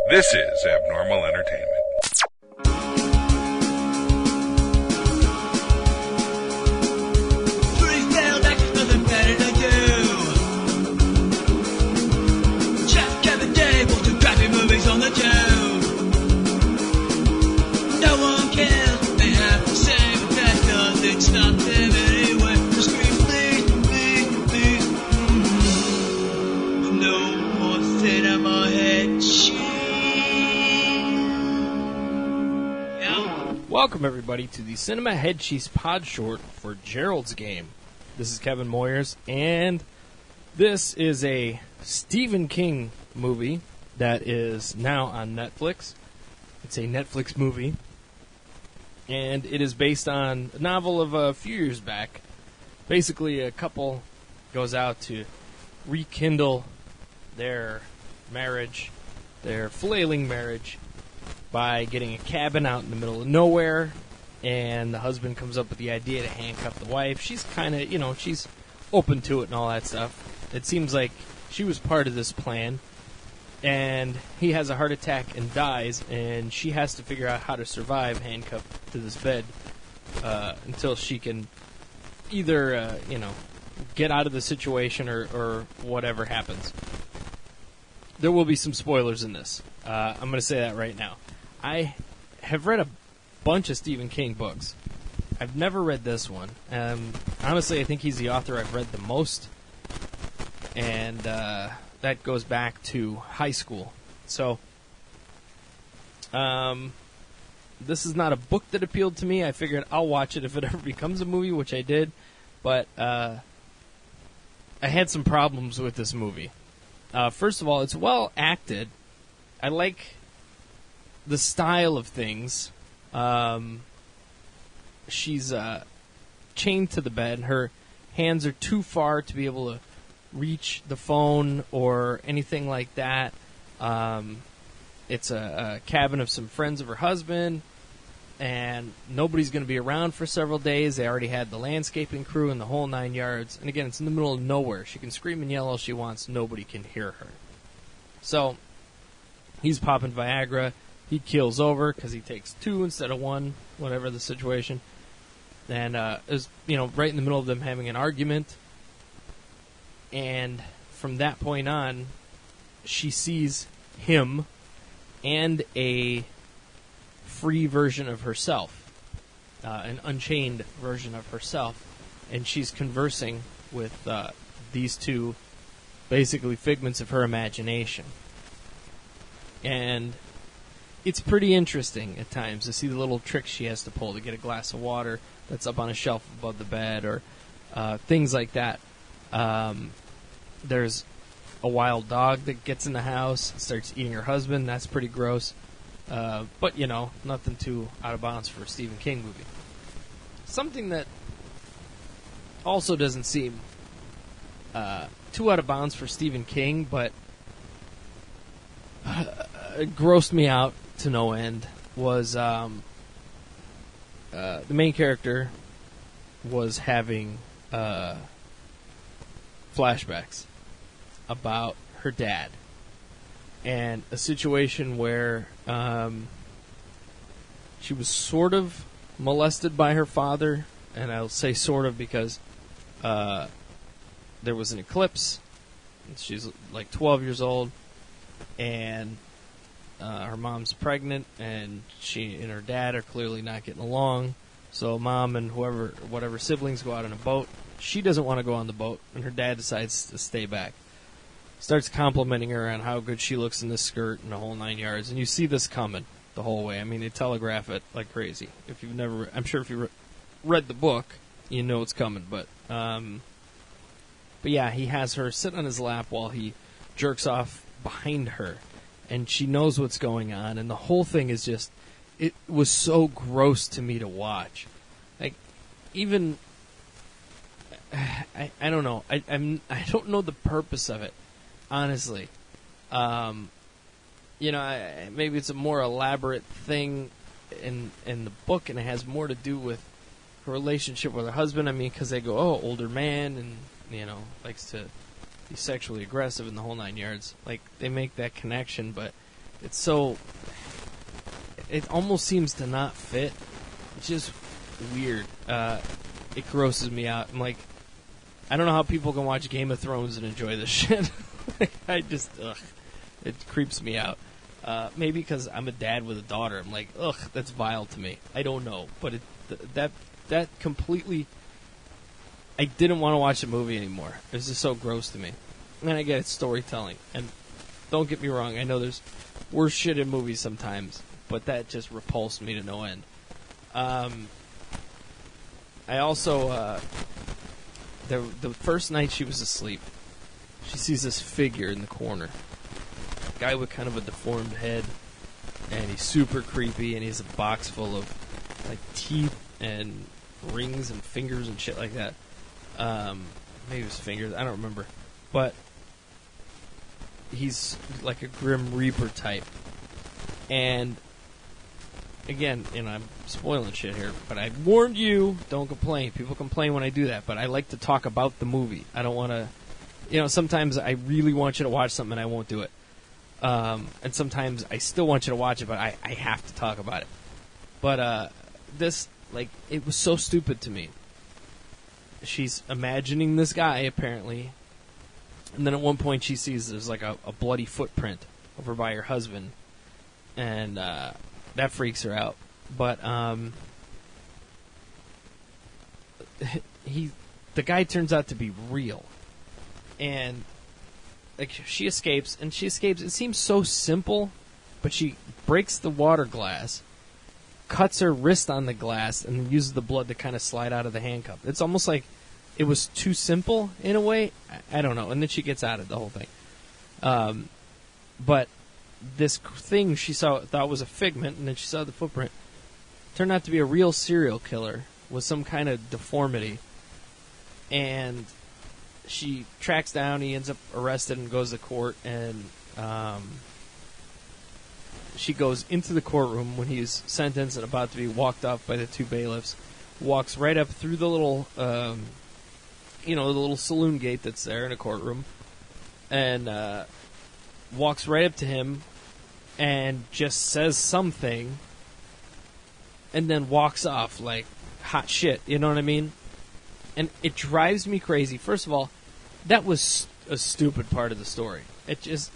This is Abnormal Entertainment. Welcome, everybody, to the Cinema Head Cheese Podshort for Gerald's Game. This is Kevin Moyers, and this is a Stephen King movie that is now on Netflix. It's a Netflix movie, and it is based on a novel of a few years back. Basically, a couple goes out to rekindle their marriage, their flailing marriage, by getting a cabin out in the middle of nowhere, and the husband comes up with the idea to handcuff the wife. She's kind of, she's open to it and all that stuff. It seems like she was part of this plan, and he has a heart attack and dies, and she has to figure out how to survive handcuffed to this bed until she can either, get out of the situation or whatever happens. There will be some spoilers in this. I'm going to say that right now. I have read a bunch of Stephen King books. I've never read this one. Honestly, I think he's the author I've read the most, and that goes back to high school. So, this is not a book that appealed to me. I figured I'll watch it if it ever becomes a movie, which I did, but I had some problems with this movie. First of all, it's well acted. I like the style of things. She's chained to the bed. Her hands are too far to be able to reach the phone or anything like that. It's a cabin of some friends of her husband, and nobody's going to be around for several days. They already had the landscaping crew and the whole 9 yards. And again, it's in the middle of nowhere. She can scream and yell all she wants. Nobody can hear her. So he's popping Viagra. He keels over because he takes two instead of one, whatever the situation. And it was, right in the middle of them having an argument. And from that point on, she sees him and a free version of herself, an unchained version of herself. And she's conversing with these two, basically figments of her imagination. And it's pretty interesting at times to see the little tricks she has to pull to get a glass of water that's up on a shelf above the bed, or things like that. There's a wild dog that gets in the house and starts eating her husband. That's pretty gross. But, nothing too out of bounds for a Stephen King movie. Something that also doesn't seem too out of bounds for Stephen King, but it grossed me out to no end, was the main character was having flashbacks about her dad, and a situation where she was sort of molested by her father, and I'll say sort of because there was an eclipse. She's like 12 years old, and her mom's pregnant, and she and her dad are clearly not getting along. So mom and whatever siblings go out on a boat. She doesn't want to go on the boat, and her dad decides to stay back. Starts complimenting her on how good she looks in this skirt and the whole 9 yards. And you see this coming the whole way. I mean, they telegraph it like crazy. If you've never, I'm sure if you read the book, you know it's coming. But yeah, he has her sit on his lap while he jerks off behind her, and she knows what's going on. And the whole thing is just, it was so gross to me to watch. Like, even, I don't know. I don't know the purpose of it, honestly. Maybe it's a more elaborate thing in the book, and it has more to do with her relationship with her husband. I mean, because they go, oh, older man, and, likes to be sexually aggressive in the whole 9 yards. Like, they make that connection, but it's so... It almost seems to not fit. It's just weird. It grosses me out. I'm like, I don't know how people can watch Game of Thrones and enjoy this shit. I just, it creeps me out. Maybe because I'm a dad with a daughter. I'm like, that's vile to me. I don't know. But that completely... I didn't want to watch the movie anymore. It was just so gross to me. And I get it's storytelling. And don't get me wrong, I know there's worse shit in movies sometimes, but that just repulsed me to no end. I also, the first night she was asleep, she sees this figure in the corner. A guy with kind of a deformed head, and he's super creepy, and he has a box full of like teeth and rings and fingers and shit like that. Maybe it was fingers, I don't remember. But he's like a Grim Reaper type. And again, I'm spoiling shit here, but I warned you, don't complain. People complain when I do that, but I like to talk about the movie. I don't want to, sometimes I really want you to watch something and I won't do it. And sometimes I still want you to watch it, but I have to talk about it. But this, it was so stupid to me. She's imagining this guy, apparently, and then at one point she sees there's like a bloody footprint over by her husband, and that freaks her out. But the guy turns out to be real, and she escapes. It seems so simple, but she breaks the water glass, cuts her wrist on the glass, and then uses the blood to kind of slide out of the handcuff. It's almost like it was too simple in a way. I don't know. And then she gets out of the whole thing. But this thing she thought was a figment, and then she saw the footprint, turned out to be a real serial killer with some kind of deformity. And she tracks down, he ends up arrested and goes to court, and she goes into the courtroom when he's sentenced and about to be walked off by the two bailiffs, walks right up through the little, the little saloon gate that's there in a courtroom, and walks right up to him and just says something, and then walks off like hot shit, you know what I mean? And it drives me crazy. First of all, that was a stupid part of the story. It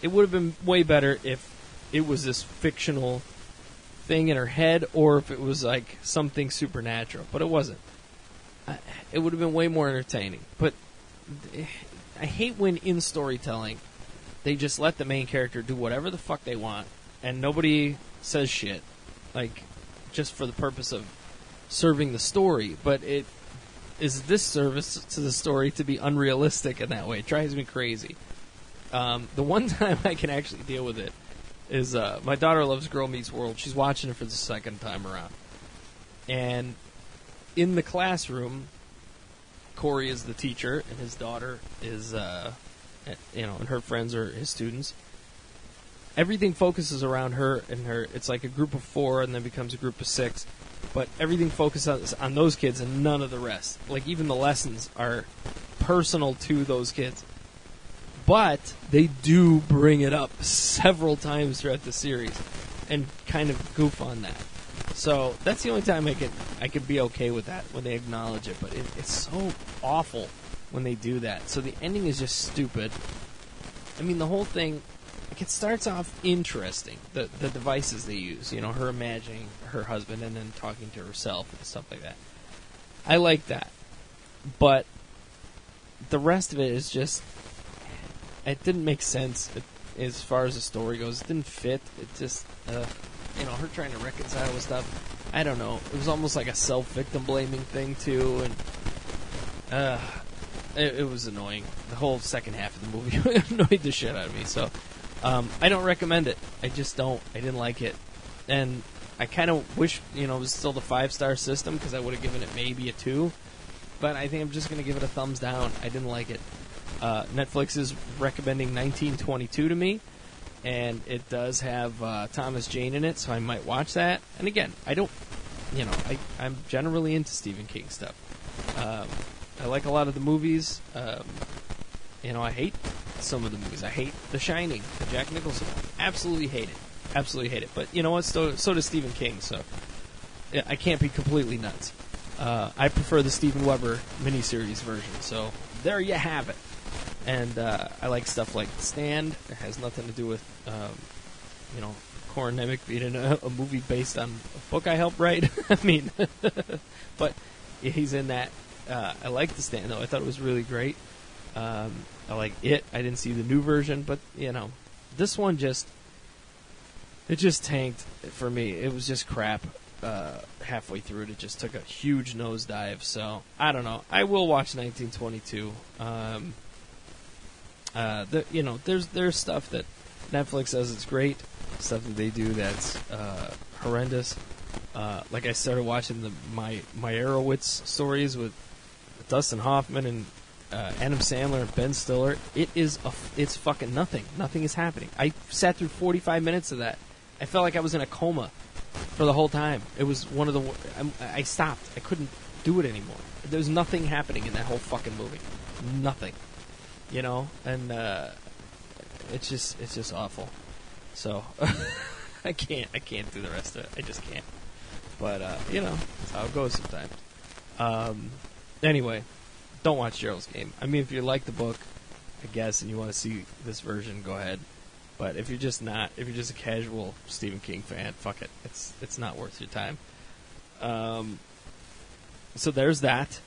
would have been way better if it was this fictional thing in her head, or if it was like something supernatural. But it wasn't. It would have been way more entertaining. But I hate when in storytelling they just let the main character do whatever the fuck they want, and nobody says shit, just for the purpose of serving the story. But it is this service to the story to be unrealistic in that way. It drives me crazy. The one time I can actually deal with it is my daughter loves Girl Meets World. She's watching it for the second time around. And in the classroom, Corey is the teacher, and his daughter is, and her friends are his students. Everything focuses around her and her. It's like a group of 4 and then becomes a group of 6. But everything focuses on those kids and none of the rest. Like, even the lessons are personal to those kids. But they do bring it up several times throughout the series and kind of goof on that. So that's the only time I could be okay with that, when they acknowledge it. But it's so awful when they do that. So the ending is just stupid. I mean, the whole thing, it starts off interesting. The devices they use, her imagining her husband and then talking to herself and stuff like that. I like that. But the rest of it is just, it didn't make sense as far as the story goes. It didn't fit. It just, her trying to reconcile with stuff. I don't know. It was almost like a self-victim blaming thing too, and it was annoying. The whole second half of the movie annoyed the shit out of me. So I don't recommend it. I just don't. I didn't like it, and I kind of wish it was still the 5-star system, because I would have given it maybe a 2. But I think I'm just going to give it a thumbs down. I didn't like it. Netflix is recommending 1922 to me, and it does have Thomas Jane in it, so I might watch that. And again, I don't, I'm generally into Stephen King stuff. I like a lot of the movies. I hate some of the movies. I hate The Shining, the Jack Nicholson one. Absolutely hate it. Absolutely hate it. But you know what? So does Stephen King, so I can't be completely nuts. I prefer the Steven Weber miniseries version, so there you have it. And I like stuff like Stand. It has nothing to do with, Corin Nemec being a movie based on a book I helped write. I mean, but he's in that. I like The Stand, though. I thought it was really great. I like it. I didn't see the new version, but, this one just tanked for me. It was just crap. Halfway through it just took a huge nosedive. So I don't know. I will watch 1922. There's stuff that Netflix says it's great, stuff that they do that's horrendous. Like I started watching the Meyerowitz stories with Dustin Hoffman and Adam Sandler and Ben Stiller. It's fucking nothing. Nothing is happening. I sat through 45 minutes of that. I felt like I was in a coma for the whole time. It was one of the. I stopped. I couldn't do it anymore. There was nothing happening in that whole fucking movie. Nothing. And it's just awful. So I can't do the rest of it. I just can't. But that's how it goes sometimes. Anyway, don't watch Gerald's Game. I mean, if you like the book, I guess, and you want to see this version, go ahead. But if you're just a casual Stephen King fan, fuck it. It's not worth your time. So there's that.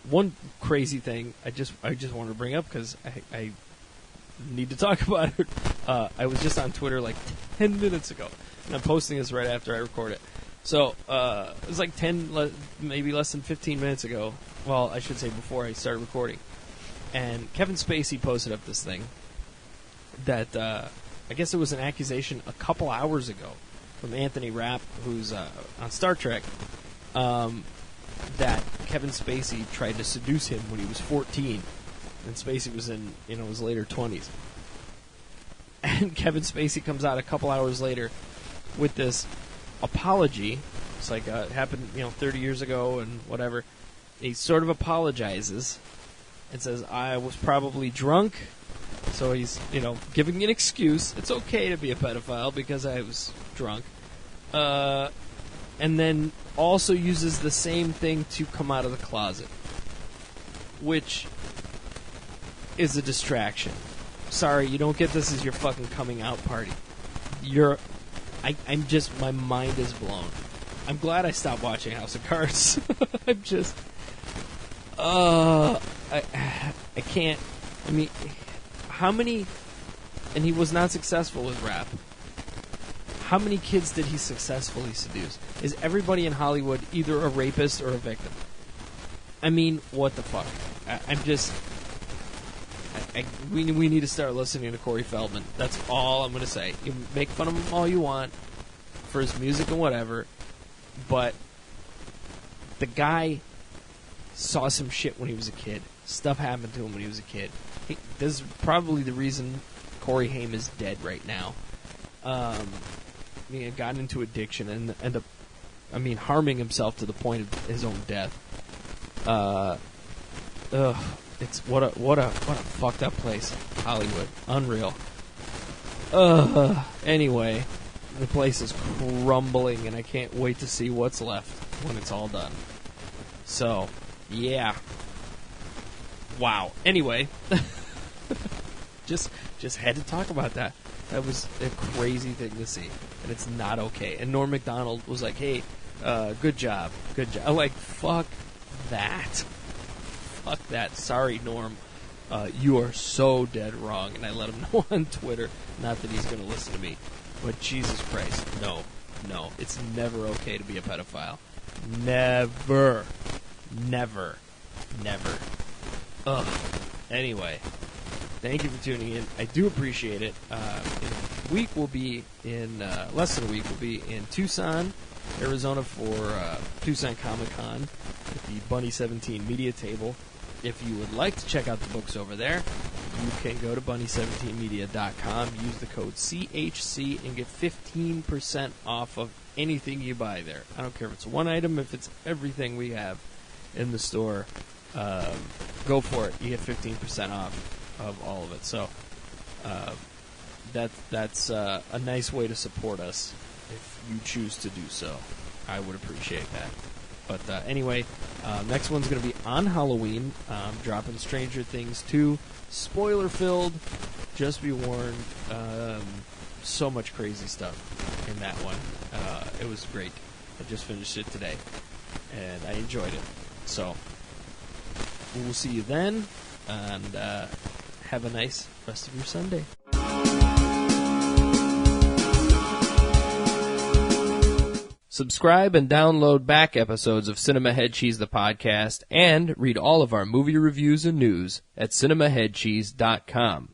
One crazy thing I just wanted to bring up because I need to talk about it. I was just on Twitter like 10 minutes ago, and I'm posting this right after I record it. So it was like maybe less than 15 minutes ago. Well, I should say before I started recording. And Kevin Spacey posted up this thing that I guess it was an accusation a couple hours ago from Anthony Rapp, who's on Star Trek, that Kevin Spacey tried to seduce him when he was 14, and Spacey was in his later 20s. And Kevin Spacey comes out a couple hours later with this apology. It's like it happened 30 years ago and whatever. He sort of apologizes and says, I was probably drunk. So he's, giving an excuse. It's okay to be a pedophile because I was drunk. And then also uses the same thing to come out of the closet, which is a distraction. Sorry, you don't get this as your fucking coming out party. My mind is blown. I'm glad I stopped watching House of Cards. I'm just, I can't, how many, and he was not successful with rap. How many kids did he successfully seduce? Is everybody in Hollywood either a rapist or a victim? What the fuck? We need to start listening to Corey Feldman. That's all I'm going to say. You can make fun of him all you want for his music and whatever, but the guy saw some shit when he was a kid. Stuff happened to him when he was a kid. This is probably the reason Corey Haim is dead right now. Got into addiction and ended up, harming himself to the point of his own death. It's what a fucked up place, Hollywood. Unreal. Anyway, the place is crumbling, and I can't wait to see what's left when it's all done. So, yeah. Wow. Anyway, just had to talk about that. That was a crazy thing to see, and it's not okay. And Norm Macdonald was like, "Hey, good job." I'm like, "Fuck that, fuck that." Sorry, Norm, you are so dead wrong. And I let him know on Twitter. Not that he's going to listen to me, but Jesus Christ, no, it's never okay to be a pedophile. Never. Ugh. Anyway. Thank you for tuning in. I do appreciate it. In less than a week, we'll be in Tucson, Arizona for Tucson Comic-Con at the Bunny 17 Media Table. If you would like to check out the books over there, you can go to bunny17media.com, use the code CHC, and get 15% off of anything you buy there. I don't care if it's one item, if it's everything we have in the store. Go for it. You get 15% off of all of it. So, that's a nice way to support us if you choose to do so. I would appreciate that. But anyway, next one's going to be on Halloween. Dropping Stranger Things 2. Spoiler-filled. Just be warned. So much crazy stuff in that one. It was great. I just finished it today, and I enjoyed it. So, we'll see you then, and have a nice rest of your Sunday. Subscribe and download back episodes of Cinema Head Cheese the podcast, and read all of our movie reviews and news at cinemaheadcheese.com.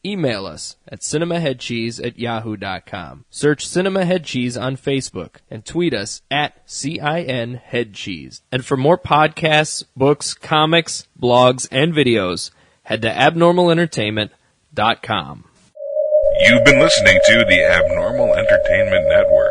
Email us at cinemaheadcheese@yahoo.com. Search Cinema Head Cheese on Facebook and tweet us at CINHeadCheese. And for more podcasts, books, comics, blogs, and videos, head to abnormalentertainment.com. You've been listening to the Abnormal Entertainment Network.